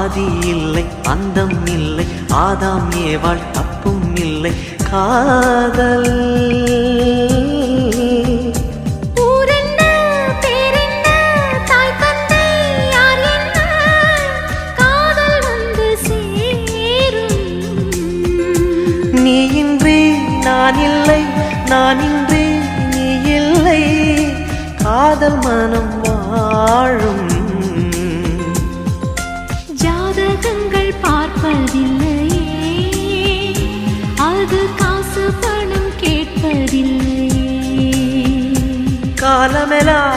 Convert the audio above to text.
ஆதி இல்லை அந்தம் இல்லை ஆதாம் ஏவாள் தப்பும் இல்லை காதல் நீ இன்றி நான் இல்லை நான் இன்றி நீ இல்லை காதல் மனம் வாழும் ஜாதகங்கள் பார்ப்பதில்லையே அது காசு பணம் கேட்பதில்லையே காலமெல்லாம்